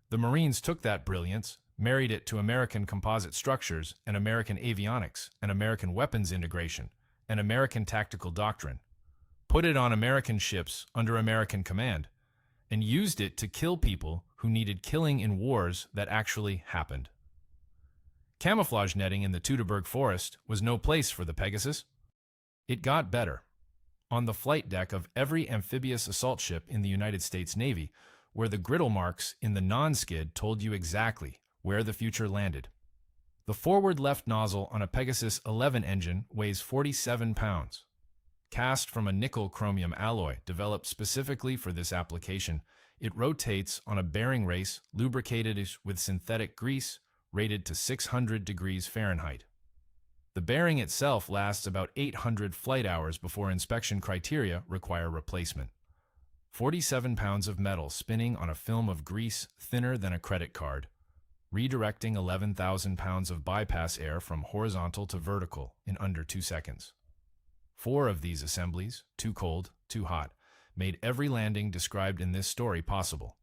The Marines took that brilliance, married it to American composite structures and American avionics and American weapons integration and American tactical doctrine, put it on American ships under American command, and used it to kill people who needed killing in wars that actually happened. Camouflage netting in the Teutoburg forest was no place for the Pegasus. It got better. On the flight deck of every amphibious assault ship in the United States Navy, where the griddle marks in the non-skid told you exactly where the future landed. The forward left nozzle on a Pegasus 11 engine weighs 47 pounds. Cast from a nickel-chromium alloy developed specifically for this application, it rotates on a bearing race lubricated with synthetic grease, rated to 600 degrees Fahrenheit. The bearing itself lasts about 800 flight hours before inspection criteria require replacement. 47 pounds of metal spinning on a film of grease thinner than a credit card, redirecting 11,000 pounds of bypass air from horizontal to vertical in under 2 seconds. 4 of these assemblies, too cold, too hot, made every landing described in this story possible.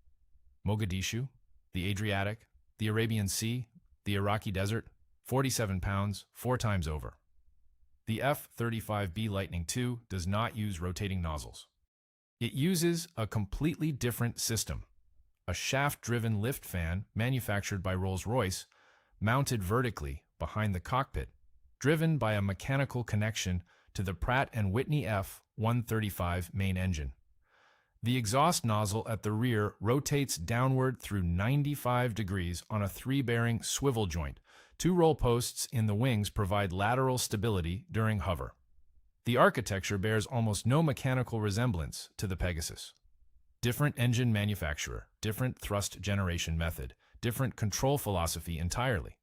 Mogadishu, the Adriatic, the Arabian Sea, the Iraqi desert, 47 pounds, 4 times over. The F-35B Lightning II does not use rotating nozzles. It uses a completely different system, a shaft-driven lift fan manufactured by Rolls-Royce, mounted vertically behind the cockpit, driven by a mechanical connection to the Pratt & Whitney F-135 main engine. The exhaust nozzle at the rear rotates downward through 95 degrees on a 3-bearing swivel joint. 2 roll posts in the wings provide lateral stability during hover. The architecture bears almost no mechanical resemblance to the Pegasus. Different engine manufacturer, different thrust generation method, different control philosophy entirely.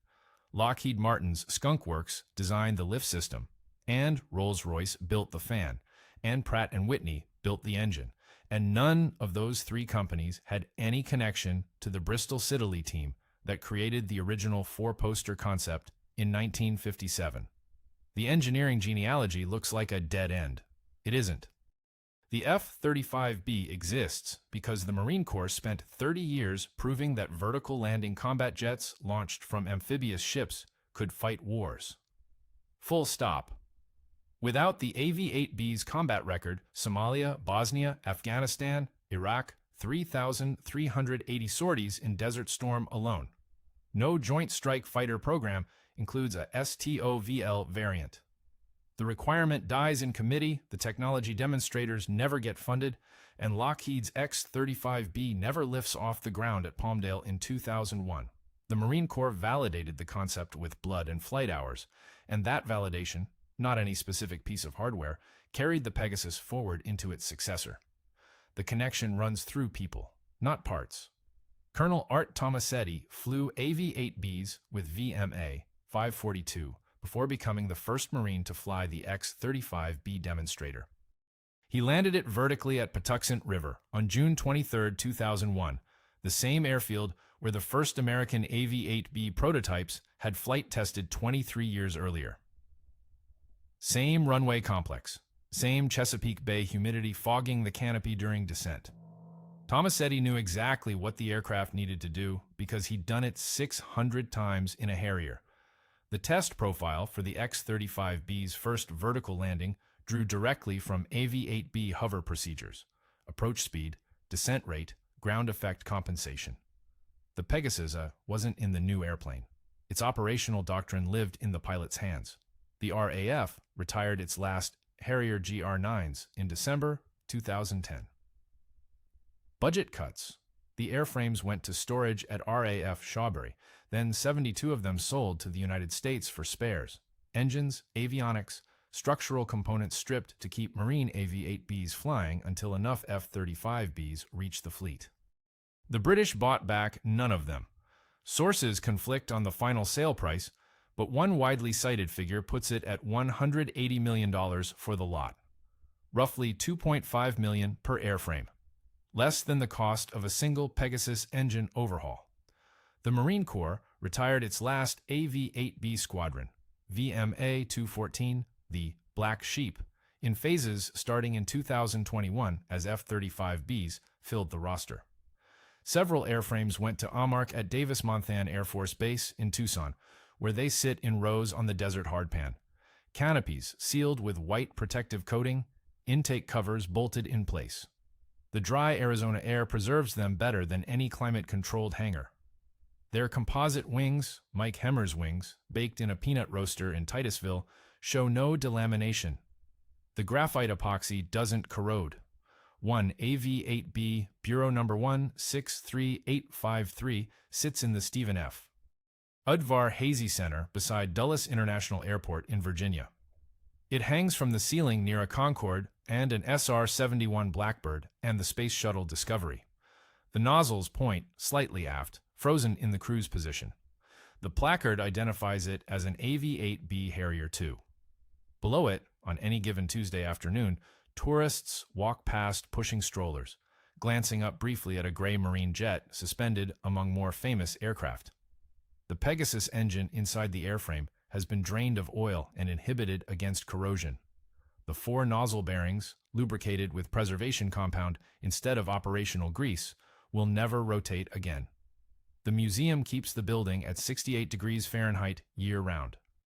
Lockheed Martin's Skunk Works designed the lift system, and Rolls-Royce built the fan, and Pratt & Whitney built the engine, and none of those 3 companies had any connection to the Bristol Siddeley team that created the original 4-poster concept in 1957. The engineering genealogy looks like a dead end. It isn't. The F-35B exists because the Marine Corps spent 30 years proving that vertical landing combat jets launched from amphibious ships could fight wars. Full stop. Without the AV-8B's combat record, Somalia, Bosnia, Afghanistan, Iraq, 3,380 sorties in Desert Storm alone. No Joint Strike Fighter program includes a STOVL variant. The requirement dies in committee, the technology demonstrators never get funded, and Lockheed's X-35B never lifts off the ground at Palmdale in 2001. The Marine Corps validated the concept with blood and flight hours, and that validation, not any specific piece of hardware, carried the Pegasus forward into its successor. The connection runs through people, not parts. Colonel Art Tomasetti flew AV-8Bs with VMA 542 before becoming the first Marine to fly the X-35B demonstrator. He landed it vertically at Patuxent River on June 23, 2001, the same airfield where the first American AV-8B prototypes had flight tested 23 years earlier. Same runway complex, same Chesapeake Bay humidity fogging the canopy during descent. Tomasetti knew exactly what the aircraft needed to do because he'd done it 600 times in a Harrier. The test profile for the X-35B's first vertical landing drew directly from AV-8B hover procedures: approach speed, descent rate, ground effect compensation. The Pegasus wasn't in the new airplane. Its operational doctrine lived in the pilot's hands. The RAF retired its last Harrier GR9s in December 2010. Budget cuts. The airframes went to storage at RAF Shawbury, then 72 of them sold to the United States for spares, engines, avionics, structural components stripped to keep Marine AV-8Bs flying until enough F-35Bs reached the fleet. The British bought back none of them. Sources conflict on the final sale price, but one widely cited figure puts it at $180 million for the lot, roughly $2.5 million per airframe, less than the cost of a single Pegasus engine overhaul. The Marine Corps retired its last AV-8B squadron, VMA 214, the Black Sheep, in phases starting in 2021 as F-35Bs filled the roster. Several airframes went to AMARC at Davis-Monthan Air Force Base in Tucson, where they sit in rows on the desert hardpan. Canopies sealed with white protective coating, intake covers bolted in place. The dry Arizona air preserves them better than any climate-controlled hangar. Their composite wings, Mike Hemmer's wings, baked in a peanut roaster in Titusville, show no delamination. The graphite epoxy doesn't corrode. One AV-8B Bureau number 163853 sits in the Stephen F. Udvar Hazy Center beside Dulles International Airport in Virginia. It hangs from the ceiling near a Concorde and an SR-71 Blackbird and the Space Shuttle Discovery. The nozzles point slightly aft, frozen in the cruise position. The placard identifies it as an AV-8B Harrier II. Below it, on any given Tuesday afternoon, tourists walk past pushing strollers, glancing up briefly at a gray Marine jet suspended among more famous aircraft. The Pegasus engine inside the airframe has been drained of oil and inhibited against corrosion. The 4 nozzle bearings, lubricated with preservation compound instead of operational grease, will never rotate again. The museum keeps the building at 68 degrees Fahrenheit year-round.